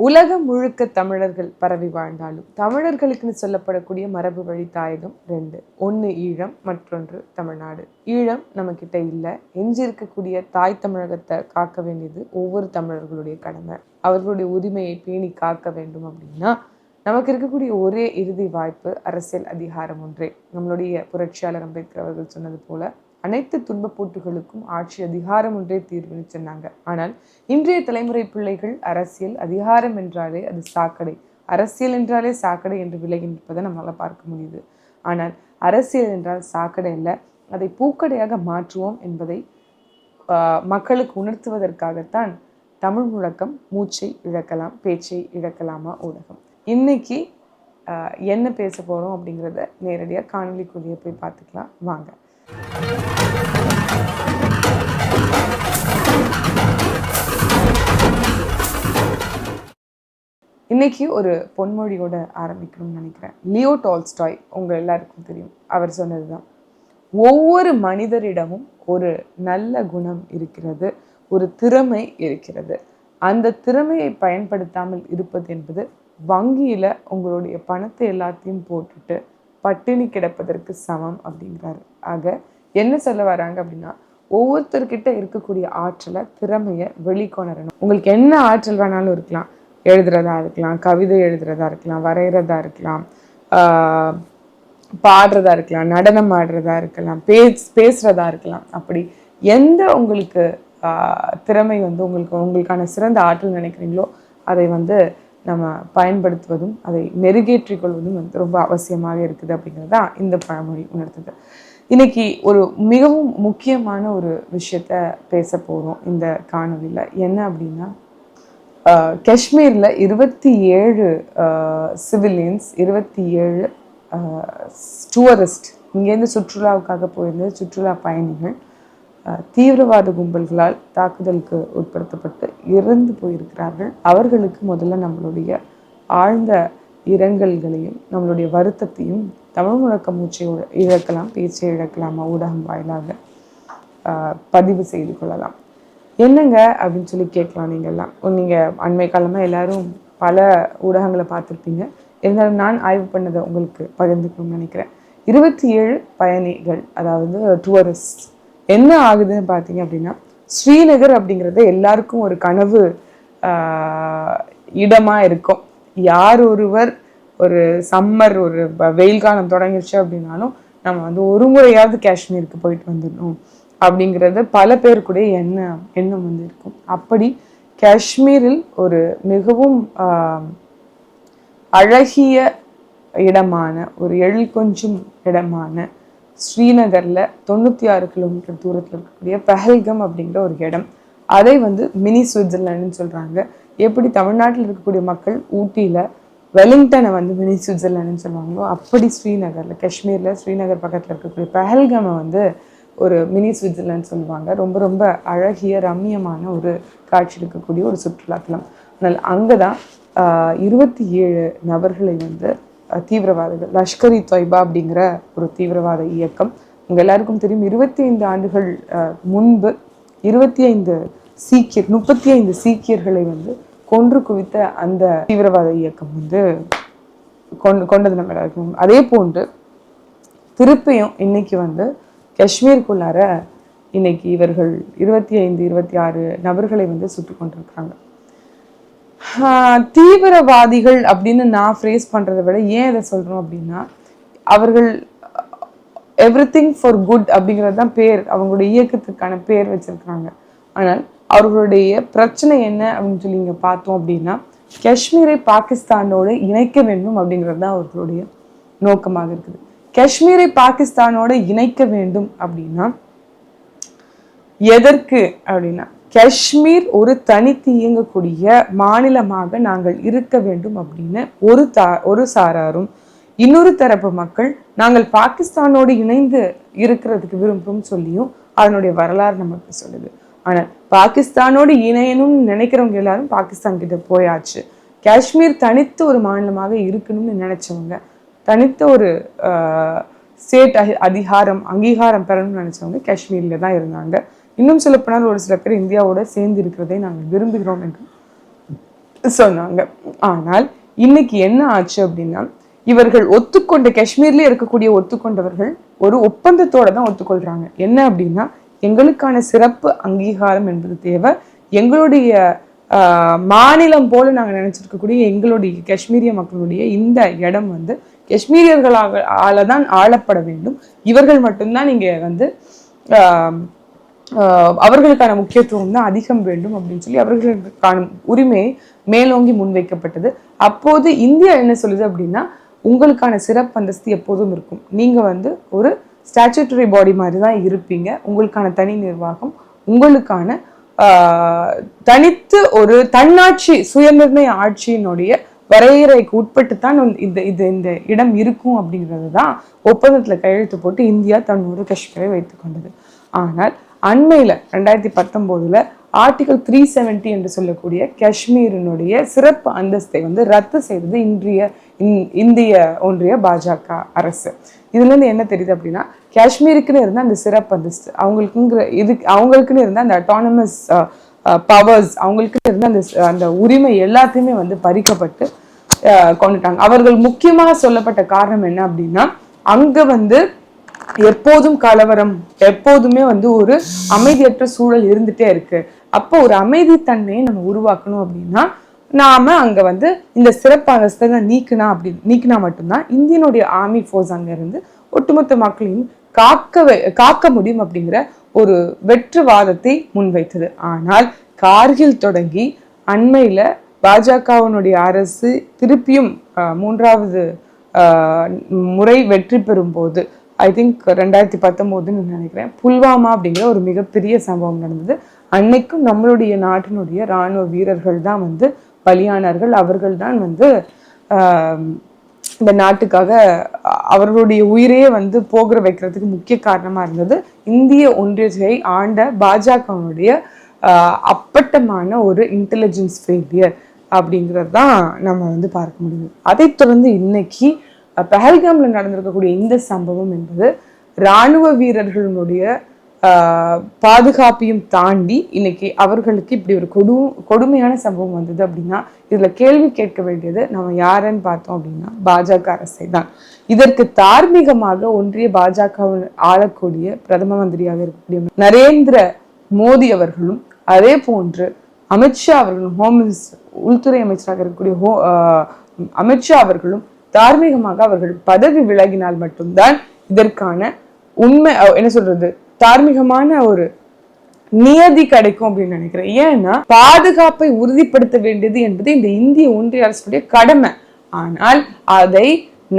உலகம் முழுக்க தமிழர்கள் பரவி வாழ்ந்தாலும் தமிழர்களுக்குன்னு சொல்லப்படக்கூடிய மரபு வழி தாயகம் ரெண்டு. ஒன்று ஈழம், மற்றொன்று தமிழ்நாடு. ஈழம் நம்ம கிட்ட இல்லை. எஞ்சி இருக்கக்கூடிய தாய் தமிழகத்தை காக்க வேண்டியது ஒவ்வொரு தமிழர்களுடைய கடமை. அவர்களுடைய உரிமையை பேணி காக்க வேண்டும் அப்படின்னா நமக்கு இருக்கக்கூடிய ஒரே இறுதி வாய்ப்பு அரசியல் அதிகாரம் ஒன்றே. நம்மளுடைய புரட்சியாளர் அம்பேத்கர் அவர்கள் சொன்னது போல அனைத்து துன்பப்போட்டுகளுக்கும் ஆட்சி அதிகாரம் ஒன்றே தீர்வுன்னு சொன்னாங்க. ஆனால் இன்றைய தலைமுறை பிள்ளைகள் அரசியல் அதிகாரம் என்றாலே அது சாக்கடை, அரசியல் என்றாலே சாக்கடை என்று விலகி நிற்பதை நம்மளால் பார்க்க முடியுது. ஆனால் அரசியல் என்றால் சாக்கடை இல்லை, அதை பூக்கடையாக மாற்றுவோம் என்பதை மக்களுக்கு உணர்த்துவதற்காகத்தான் தமிழ் முழக்கம் மூச்சை இழக்கலாம் பேச்சை இழக்கலாமா ஊடகம். இன்னைக்கு என்ன பேச போகிறோம் அப்படிங்கிறத நேரடியாக காணொலிக்குள்ளேயே போய் பார்த்துக்கலாம் வாங்க. இன்னைக்கு ஒரு பொன்மொழியோட ஆரம்பிக்கணும்னு நினைக்கிறேன். லியோ டால்ஸ்டாய் உங்க எல்லாருக்கும் தெரியும். அவர் சொன்னதுதான், ஒவ்வொரு மனிதரிடமும் ஒரு நல்ல குணம் இருக்கிறது, ஒரு திறமை இருக்கிறது. அந்த திறமையை பயன்படுத்தாமல் இருப்பது என்பது வங்கியில உங்களுடைய பணத்தை எல்லாத்தையும் போட்டுட்டு பட்டினி கிடப்பதற்கு சமம் அப்படிங்கிறாரு. ஆக என்ன சொல்ல வராங்க அப்படின்னா, ஒவ்வொருத்தர்கிட்ட இருக்கக்கூடிய ஆற்றலை திறமையை வெளிக்கொணரணும். உங்களுக்கு என்ன ஆற்றல் வேணாலும் இருக்கலாம், எழுதுறதா இருக்கலாம், கவிதை எழுதுறதா இருக்கலாம், வரைகிறதா இருக்கலாம், பாடுறதா இருக்கலாம், நடனம் ஆடுறதா இருக்கலாம், பேசுறதா இருக்கலாம். அப்படி எந்த உங்களுக்கு திறமை உங்களுக்கான சிறந்த ஆற்றல் நினைக்கிறீங்களோ அதை நம்ம பயன்படுத்துவதும் அதை மெருகேற்றிக் கொள்வதும் ரொம்ப அவசியமாக இருக்குது அப்படிங்கிறது தான் இந்த பழமொழி உணர்த்துது. இன்னைக்கு ஒரு மிகவும் முக்கியமான ஒரு விஷயத்த பேச போகிறோம் இந்த காணொலியில். என்ன அப்படின்னா, காஷ்மீரில் 27 சிவிலியன்ஸ், 27 டூரிஸ்ட், இங்கேருந்து சுற்றுலாவுக்காக போயிருந்த சுற்றுலா பயணிகள் தீவிரவாத கும்பல்களால் தாக்குதலுக்கு உட்படுத்தப்பட்டு இறந்து போயிருக்கிறார்கள். அவர்களுக்கு முதல்ல நம்மளுடைய ஆழ்ந்த இரங்கல்களையும் நம்மளுடைய வருத்தத்தையும் தமிழ் முழக்க மூச்சை இழக்கலாம் பேச்சை இழக்கலாமா ஊடகம் வாயிலாக பதிவு செய்து கொள்ளலாம். என்னங்க அப்படின்னு சொல்லி கேட்கலாம். நீங்கள் அண்மை காலமாக எல்லாரும் பல ஊடகங்களை பார்த்துருப்பீங்க. இருந்தாலும் நான் ஆய்வு பண்ணதை உங்களுக்கு பகிர்ந்துக்கணும்னு நினைக்கிறேன். 27 பயணிகள், அதாவது டூரிஸ்ட். என்ன ஆகுதுன்னு பார்த்தீங்க அப்படின்னா, ஸ்ரீநகர் அப்படிங்கிறது எல்லாருக்கும் ஒரு கனவு இடமா இருக்கும். யார் ஒருவர் ஒரு சம்மர், ஒரு வெயில் காலம் தொடங்கிடுச்சு அப்படின்னாலும் நம்ம ஒரு முறையாவது காஷ்மீருக்கு போயிட்டு வந்துடணும் அப்படிங்கிறது பல பேருக்குடைய எண்ணம் இருக்கும். அப்படி காஷ்மீரில் ஒரு மிகவும் அழகிய இடமான, ஒரு எழில் கொஞ்சம் இடமான ஸ்ரீநகர்ல 96 கிலோமீட்டர் தூரத்தில் இருக்கக்கூடிய பஹல்கம் அப்படிங்கிற ஒரு இடம். அதை மினி சுவிட்சர்லாண்டுன்னு சொல்றாங்க. எப்படி தமிழ்நாட்டில் இருக்கக்கூடிய மக்கள் ஊட்டியில வெலிங்டனை மினி சுவிட்சர்லாண்டுன்னு சொல்லுவாங்களோ, அப்படி ஸ்ரீநகர்ல, காஷ்மீர்ல ஸ்ரீநகர் பக்கத்தில் இருக்கக்கூடிய பஹல்கமை ஒரு மினி சுவிட்சர்லாந்து சொல்லுவாங்க. ரொம்ப ரொம்ப அழகிய ரம்மியமான ஒரு காட்சி இருக்கக்கூடிய ஒரு சுற்றுலாத்தலம். ஆனால் அங்கதான் 27 நபர்களை தீவிரவாதிகள், லஷ்கர்-இ தொய்பா அப்படிங்கிற ஒரு தீவிரவாத இயக்கம், உங்க எல்லாருக்கும் தெரியும். 25 ஆண்டுகள் முன்பு 35 சீக்கியர்களை கொன்று குவித்த அந்த தீவிரவாத இயக்கம் கொண்டது நம்ம எல்லாருக்கும். அதே போன்று திருப்பியும் இன்னைக்கு காஷ்மீருக்குள்ளார இன்னைக்கு இவர்கள் 25-26 நபர்களை சுட்டு கொண்டிருக்கிறாங்க. தீவிரவாதிகள் அப்படின்னு நான் ஃப்ரேஸ் பண்றதை விட ஏன் இதை சொல்றோம் அப்படின்னா, அவர்கள் எவ்ரிதிங் ஃபார் குட் அப்படிங்கிறது தான் பேர், அவங்களுடைய இயக்கத்துக்கான பேர் வச்சிருக்கிறாங்க. ஆனால் அவர்களுடைய பிரச்சனை என்ன அப்படின்னு சொல்லி இங்க பார்த்தோம் அப்படின்னா, காஷ்மீரை பாகிஸ்தானோடு இணைக்க வேண்டும் அப்படிங்கிறது தான் அவர்களுடைய நோக்கமாக இருக்குது. காஷ்மீரை பாகிஸ்தானோட இணைக்க வேண்டும் அப்படின்னா எதற்கு அப்படின்னா, காஷ்மீர் ஒரு தனித்து இயங்கக்கூடிய மாநிலமாக நாங்கள் இருக்க வேண்டும் அப்படின்னு ஒரு சாராரும், இன்னொரு தரப்பு மக்கள் நாங்கள் பாகிஸ்தானோடு இணைந்து இருக்கிறதுக்கு விரும்பும் சொல்லியும் அதனுடைய வரலாறு நமக்கு சொல்லுது. ஆனால் பாகிஸ்தானோடு இணையணும்னு நினைக்கிறவங்க எல்லாரும் பாகிஸ்தான் கிட்ட போயாச்சு. காஷ்மீர் தனித்து ஒரு மாநிலமாக இருக்கணும்னு நினைச்சவங்க, தனித்த ஒரு ஸ்டேட் அங்கீகாரம் பெறணும்னு நினைச்சவங்க காஷ்மீர்ல தான் இருந்தாங்க. இன்னும் சொல்லப்போனால் ஒரு சில பேர் இந்தியாவோட சேர்ந்து இருக்கிறதை நாங்கள் விரும்புகிறோம் என்று சொன்னாங்க. ஆனால் இன்னைக்கு என்ன ஆச்சு அப்படின்னா, இவர்கள் ஒத்துக்கொண்ட காஷ்மீர்ல இருக்கக்கூடிய ஒத்துக்கொண்டவர்கள் ஒரு ஒப்பந்தத்தோட தான் ஒத்துக்கொள்றாங்க. என்ன அப்படின்னா, எங்களுக்கான சிறப்பு அங்கீகாரம் என்பது தேவை. எங்களுடைய மாநிலம் போல நாங்கள் நினைச்சிருக்கக்கூடிய எங்களுடைய காஷ்மீரிய மக்களுடைய இந்த இடம் வந்து காஷ்மீரியர்களால தான் ஆளப்பட வேண்டும். இவர்கள் மட்டும்தான் இங்க வந்து அவர்களுக்கான முக்கியத்துவம் தான் அதிகம் வேண்டும் அப்படின்னு சொல்லி அவர்களுக்கான உரிமை மேலோங்கி முன்வைக்கப்பட்டது. அப்போது இந்தியா என்ன சொல்லுது அப்படின்னா, உங்களுக்கான சிறப்பு அந்தஸ்து எப்போதும் இருக்கும். நீங்க வந்து ஒரு ஸ்டாச்சுட்டரி பாடி மாதிரி தான் இருப்பீங்க. உங்களுக்கான தனி நிர்வாகம், உங்களுக்கான தனித்து ஒரு தன்னாட்சி சுயநிர்ணய ஆட்சியினுடைய வரையறைக்கு உட்பட்டு தான் இந்த இடம் இருக்கும் அப்படிங்கிறது தான் ஒப்பந்தத்துல கையெழுத்து போட்டு இந்தியா தன்னோட காஷ்மீரை வைத்துக் கொண்டது. ஆனால் அண்மையில 2019 ஆர்டிகல் 370 என்று சொல்லக்கூடிய காஷ்மீரினுடைய சிறப்பு அந்தஸ்தை வந்து ரத்து செய்தது இந்திய ஒன்றிய பாஜக அரசு. இதுல இருந்து என்ன தெரியுது அப்படின்னா, காஷ்மீருக்குன்னு இருந்த அந்த சிறப்பு அந்தஸ்து, அவங்களுக்குன்னு இருந்த அந்த அட்டானமஸ் பவர்ஸ், அவங்களுக்குன்னு இருந்த அந்த உரிமை எல்லாத்தையுமே வந்து பறிக்கப்பட்டு கொண்டுட்டாங்க. அவர்கள் முக்கியமாக சொல்லப்பட்ட காரணம் என்ன அப்படின்னா, அங்க வந்து எப்போதும் கலவரம், எப்போதுமே வந்து ஒரு அமைதியற்ற சூழல் இருந்துட்டே இருக்கு. அப்போ ஒரு அமைதித்தன்மையை நம்ம உருவாக்கணும் அப்படின்னா நாம அங்க வந்து இந்த சிறப்பு அந்தஸ்தை நீக்கினா மட்டும்தான் இந்தியனுடைய ஆர்மி ஃபோர்ஸ் அங்க இருந்து ஒட்டுமொத்த மக்களையும் காக்க முடியும் அப்படிங்கிற ஒரு வெற்றுவாதத்தை முன்வைத்தது. ஆனால் கார்கில் தொடங்கி அண்மையில பாஜகவினுடைய அரசு திருப்பியும் 3வது முறை வெற்றி பெறும் போது, ஐ திங்க் 2019 நினைக்கிறேன், புல்வாமா அப்படிங்கிற ஒரு மிகப்பெரிய சம்பவம் நடந்தது. அன்னைக்கும் நம்மளுடைய நாட்டினுடைய இராணுவ வீரர்கள் தான் வந்து பலியானார்கள். அவர்கள் தான் வந்து இந்த நாட்டுக்காக அவர்களுடைய உயிரையே வந்து போகிற வைக்கிறதுக்கு முக்கிய காரணமா இருந்தது இந்திய ஒன்றியத்தை ஆண்ட பாஜகவுடைய அப்பட்டமான ஒரு இன்டெலிஜென்ஸ் ஃபெயிலியர் அப்படிங்கிறது தான் நம்ம வந்து பார்க்க முடியும். அதைத் தொடர்ந்து இன்னைக்கு பஹல்காம்ல நடந்திருக்கக்கூடிய இந்த சம்பவம் என்பது இராணுவ வீரர்களுடைய பாதுகாப்பையும் தாண்டி இன்னைக்கு அவர்களுக்கு இப்படி ஒரு கொடுமையான சம்பவம் வந்தது அப்படின்னா, இதுல கேள்வி கேட்க வேண்டியது நம்ம யாருன்னு பார்த்தோம் அப்படின்னா பாஜக அரசை தான். இதற்கு தார்மீகமாக ஒன்றிய பாஜக ஆளக்கூடிய பிரதம மந்திரியாக இருக்கக்கூடிய நரேந்திர மோடி அவர்களும், அதே போன்று அமித்ஷா அவர்களும், உள்துறை அமைச்சராக இருக்கக்கூடிய அமித்ஷா அவர்களும் தார்மீகமாக அவர்கள் பதவி விலகினால் மட்டும்தான் இதற்கான உண்மை என்ன சொல்றது தார்மீகமான ஒரு நியதி கிடைக்கும் அப்படின்னு நினைக்கிறேன். ஏன்னா பாதுகாப்பை உறுதிப்படுத்த வேண்டியது என்பது இந்த இந்திய ஒன்றிய அரசுடைய கடமை. ஆனால் அதை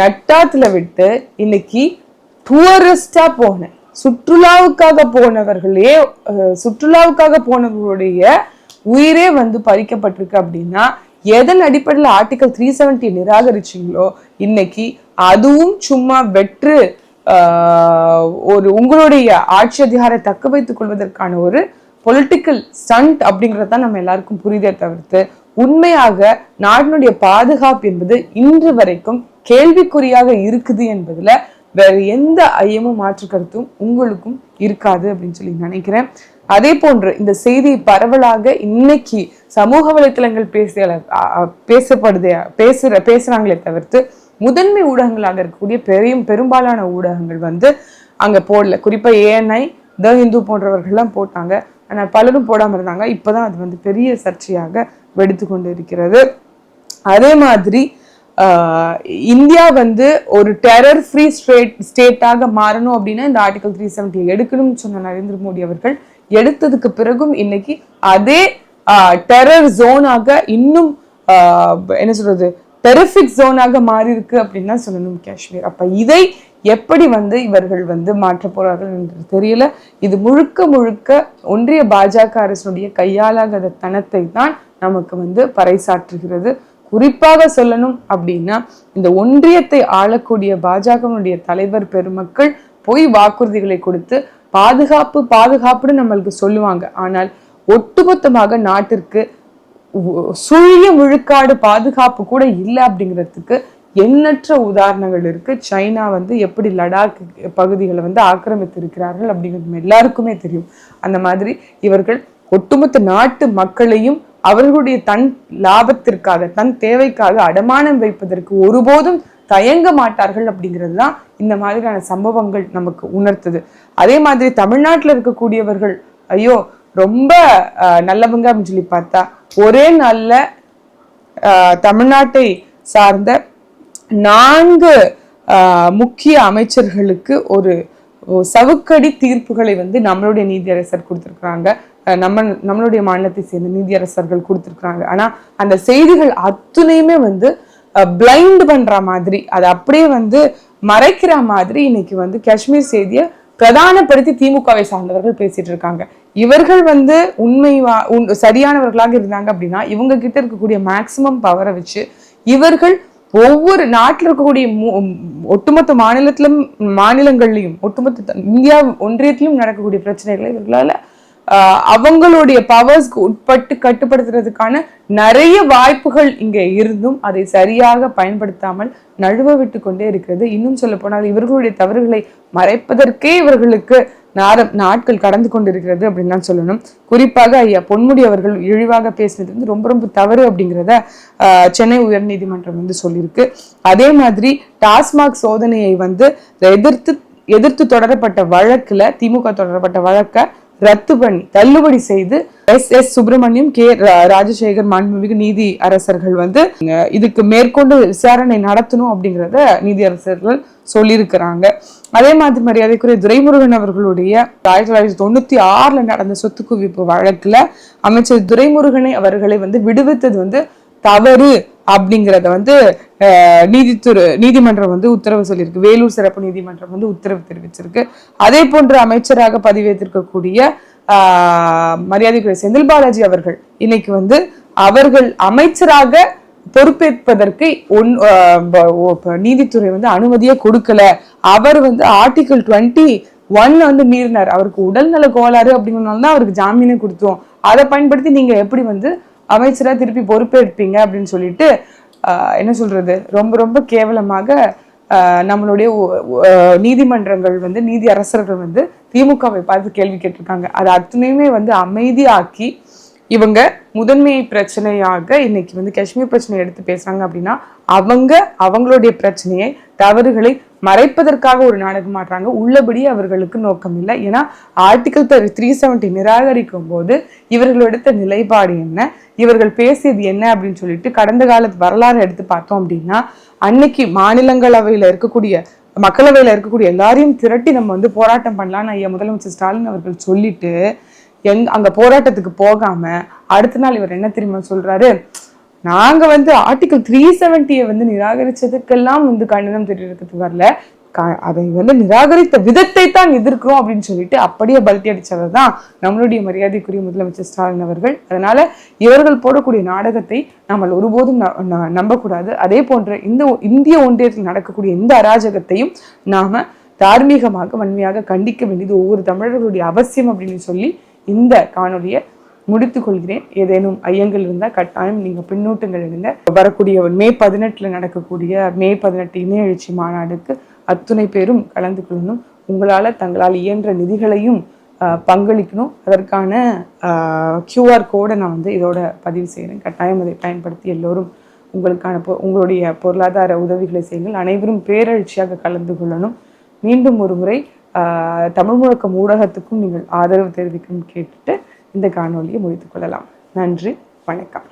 நட்டாத்துல விட்டு இன்னைக்கு டூரிஸ்டா சுற்றுலாவுக்காக போனவர்களுடைய உயிரே வந்து பறிக்கப்பட்டிருக்கு அப்படின்னா, எதன் அடிப்படையில் ஆர்டிகல் 370 நிராகரிச்சீங்களோ இன்னைக்கு அதுவும் சும்மா வெற்று ஒரு உங்களுடைய ஆட்சி அதிகாரத்தை தக்க வைத்துக் கொள்வதற்கான ஒரு பொலிட்டிக்கல் ஸ்டண்ட் அப்படிங்கறத நம்ம எல்லாருக்கும் புரிதே தவிர்த்து, உண்மையாக நாட்டினுடைய பாதுகாப்பு என்பது இன்று வரைக்கும் கேள்விக்குறியாக இருக்குது என்பதுல வேற எந்த ஐயமும் மாற்று கருத்தும் உங்களுக்கும் இருக்காது அப்படின்னு சொல்லி நினைக்கிறேன். அதே போன்று இந்த செய்தி பரவலாக இன்னைக்கு சமூக வலைத்தளங்கள் பேசுறாங்களே தவிர்த்து முதன்மை ஊடகங்களாக இருக்கக்கூடிய பெரும்பாலான ஊடகங்கள் வந்து அங்க போடல. குறிப்பா ANI, த ஹிந்து போன்றவர்கள்லாம் போட்டாங்க. ஆனால் பலரும் போடாம இருந்தாங்க. இப்பதான் அது வந்து பெரிய சர்ச்சையாக வெடித்து கொண்டு இருக்கிறது. அதே மாதிரி இந்தியா வந்து ஒரு டெரர் ஃப்ரீ ஸ்டேட்டாக மாறணும் அப்படின்னா இந்த ஆர்டிகல் 370 எடுக்கணும்னு சொன்ன நரேந்திர மோடி அவர்கள் எடுத்ததுக்கு பிறகும் இன்னைக்கு அதே டெரர் ஜோனாக இன்னும் என்ன சொல்றது டெரிஃபிக் ஜோனாக மாறி இருக்கு அப்படின்னு தான் சொல்லணும் காஷ்மீர். அப்ப இதை எப்படி வந்து இவர்கள் வந்து மாற்ற போறார்கள் என்று தெரியல. இது முழுக்க ஒன்றிய பாஜக அரசுடைய கையாளாத தனத்தை தான் நமக்கு வந்து பறைசாற்றுகிறது. குறிப்பாக சொல்லணும் அப்படின்னா, இந்த ஒன்றியத்தை ஆளக்கூடிய பாஜகவுடைய தலைவர் பெருமக்கள் பொய் வாக்குறுதிகளை கொடுத்து பாதுகாப்புன்னு நம்மளுக்கு சொல்லுவாங்க. ஆனால் ஒட்டுமொத்தமாக நாட்டிற்கு சுழிய விழுக்காடு பாதுகாப்பு கூட இல்லை அப்படிங்கிறதுக்கு எண்ணற்ற உதாரணங்கள் இருக்கு. சைனா வந்து எப்படி லடாக் பகுதிகளை வந்து ஆக்கிரமித்து இருக்கிறார்கள் அப்படிங்கிறது எல்லாருக்குமே தெரியும். அந்த மாதிரி இவர்கள் ஒட்டுமொத்த நாட்டு மக்களையும் அவர்களுடைய தன் லாபத்திற்காக தன் தேவைக்காக அடமானம் வைப்பதற்கு ஒருபோதும் தயங்க மாட்டார்கள் அப்படிங்கிறது தான் இந்த மாதிரியான சம்பவங்கள் நமக்கு உணர்த்துது. அதே மாதிரி தமிழ்நாட்டில் இருக்கக்கூடியவர்கள் ஐயோ ரொம்ப நல்லவங்க அப்படின்னு சொல்லி பார்த்தா ஒரே நாள்ல தமிழ்நாட்டை சார்ந்த 4 முக்கிய அமைச்சர்களுக்கு ஒரு சவுக்கடி தீர்ப்புகளை வந்து நம்மளுடைய நீதியரசர் கொடுத்திருக்கிறாங்க. நம்மளுடைய மாநிலத்தை சேர்ந்த நீதியரசர்கள் கொடுத்திருக்கிறாங்க. ஆனா அந்த செய்திகள் அத்துணையுமே வந்து பிளைண்ட் பண்ற மாதிரி, அதை அப்படியே வந்து மறைக்கிற மாதிரி இன்னைக்கு வந்து காஷ்மீர் செய்தியை பிரதானப்படுத்தி திமுகவை சார்ந்தவர்கள் பேசிட்டு இருக்காங்க. இவர்கள் வந்து சரியானவர்களாக இருந்தாங்க அப்படின்னா இவங்க கிட்ட இருக்கக்கூடிய மேக்சிமம் பவரை வச்சு இவர்கள் ஒவ்வொரு நாட்டில் இருக்கக்கூடிய ஒட்டுமொத்த மாநிலங்கள்லையும் ஒட்டுமொத்த இந்தியா ஒன்றியத்திலும் நடக்கக்கூடிய பிரச்சனைகளை இவர்களால அவங்களுடைய பவர்ஸ்க்கு உட்பட்டு கட்டுப்படுத்துறதுக்கான நிறைய வாய்ப்புகள் இங்க இருந்தும் அதை சரியாக பயன்படுத்தாமல் நழுவ விட்டு கொண்டே இருக்கிறது. இன்னும் சொல்ல போனால் இவர்களுடைய தவறுகளை மறைப்பதற்கே இவர்களுக்கு நாட்கள் கடந்து கொண்டிருக்கிறது அப்படின்னு தான் சொல்லணும். குறிப்பாக ஐயா பொன்முடி அவர்கள் இழிவாக பேசினது வந்து ரொம்ப ரொம்ப தவறு அப்படிங்கிறத சென்னை உயர்நீதிமன்றம் வந்து சொல்லியிருக்கு. அதே மாதிரி டாஸ்மாக் சோதனையை வந்து எதிர்த்து தொடரப்பட்ட வழக்குல திமுக தொடரப்பட்ட வழக்க ரத்து பண்ணி தள்ளுபடி செய்து எஸ் சுப்பிரமணியம் ராஜசேகர் மாண்புமிகு நீதி அரசர்கள் வந்து இதுக்கு மேற்கொண்டு விசாரணை நடத்தணும் அப்படிங்கிறத நீதி அரசர்கள் சொல்லியிருக்கிறாங்க. அதே மாதிரி மரியாதைக்குரிய துரைமுருகன் அவர்களுடைய 1996 நடந்த சொத்து குவிப்பு வழக்குல அமைச்சர் துரைமுருகனை அவர்களை வந்து விடுவித்தது வந்து தவறு அப்படிங்கிறத வந்து நீதிமன்றம் வந்து உத்தரவு சொல்லியிருக்கு. வேலூர் சிறப்பு நீதிமன்றம் வந்து உத்தரவு தெரிவிச்சிருக்கு. அதே போன்று அமைச்சராக பதவியேற்றிருக்கக்கூடிய மரியாதைக்குரிய செந்தில் பாலாஜி அவர்கள் இன்னைக்கு வந்து அவர்கள் அமைச்சராக பொறுப்பேற்பதற்கு நீதித்துறை வந்து அனுமதியே கொடுக்கல. அவர் வந்து ஆர்டிகிள் 21 வந்து மீறினார். அவருக்கு உடல்நல கோளாறு அப்படிங்கிறதுனால தான் அவருக்கு ஜாமீனே கொடுத்தோம். அதை பயன்படுத்தி நீங்க எப்படி வந்து அமைச்சரா திருப்பி பொறுப்பேற்பீங்க அப்படின்னு சொல்லிட்டு என்ன சொல்றது, ரொம்ப ரொம்ப கேவலமாக நம்மளுடைய நீதிமன்றங்கள் வந்து நீதி அரசர்கள் வந்து திமுகவை பார்த்து கேள்வி கேட்டிருக்காங்க. அது அத்தனையுமே வந்து அமைதியாக்கி இவங்க முதன்மை பிரச்சனையாக இன்னைக்கு வந்து காஷ்மீர் பிரச்சனையை எடுத்து பேசுறாங்க அப்படின்னா அவங்களுடைய பிரச்சனையை தவறுகளை மறைப்பதற்காக ஒரு நாடகம் ஆடுறாங்க. உள்ளபடி அவர்களுக்கு நோக்கம் இல்லை. ஏன்னா ஆர்டிகிள் 370 நிராகரிக்கும் போது இவர்கள் எடுத்த நிலைப்பாடு என்ன, இவர்கள் பேசியது என்ன அப்படின்னு சொல்லிட்டு கடந்த காலத்து வரலாறு எடுத்து பார்த்தோம் அப்படின்னா அன்னைக்கு மக்களவையில இருக்கக்கூடிய எல்லாரையும் திரட்டி நம்ம வந்து போராட்டம் பண்ணலாம்னு ஐயா முதலமைச்சர் ஸ்டாலின் அவர்கள் சொல்லிட்டு அங்க போராட்டத்துக்கு போகாம அடுத்த நாள் இவர் என்ன தெரியுமா சொல்றாரு, நாங்க வந்து ஆர்டிகிள் 370 வந்து நிராகரிச்சதுக்கெல்லாம் வந்து கண்டனம் தெரிவிக்கிறதுக்கு வரல, அதை வந்து நிராகரித்த விதத்தை தான் எதிர்க்கிறோம் அப்படின்னு சொல்லிட்டு அப்படியே பல்ட்டி அடிச்சவர் தான் நம்மளுடைய மரியாதைக்குரிய முதலமைச்சர் ஸ்டாலின் அவர்கள். அதனால இவர்கள் போடக்கூடிய நாடகத்தை நம்ம ஒருபோதும் நம்பக்கூடாது. அதே போன்ற இந்திய ஒன்றியத்தில் நடக்கக்கூடிய எந்த அராஜகத்தையும் நாம தார்மீகமாக வன்மையாக கண்டிக்க வேண்டியது ஒவ்வொரு தமிழர்களுடைய அவசியம் அப்படின்னு சொல்லி இந்த காணொலியை முடித்துக் கொள்கிறேன். ஏதேனும் ஐயங்கள் இருந்தால் கட்டாயம் நீங்க பின்னூட்டங்கள் எடுங்க. வரக்கூடிய மே 18 நடக்கக்கூடிய மே 18 இணைய எழுச்சி மாநாடுக்கு அத்துணை பேரும் கலந்து கொள்ளணும். தங்களால் இயன்ற நிதிகளையும் பங்களிக்கணும். அதற்கான QR கோடை நான் வந்து இதோட பதிவு செய்கிறேன். கட்டாயம் அதை பயன்படுத்தி எல்லோரும் உங்களுடைய பொருளாதார உதவிகளை செய்யுங்கள். அனைவரும் பேரெழுச்சியாக கலந்து கொள்ளணும். மீண்டும் ஒரு முறை தமிழ் முழக்கம் ஊடகத்துக்கும் நீங்கள் ஆதரவு தெரிவிக்கணும்னு கேட்டுட்டு இந்த காணொலியை முடித்துக் கொள்ளலாம். நன்றி, வணக்கம்.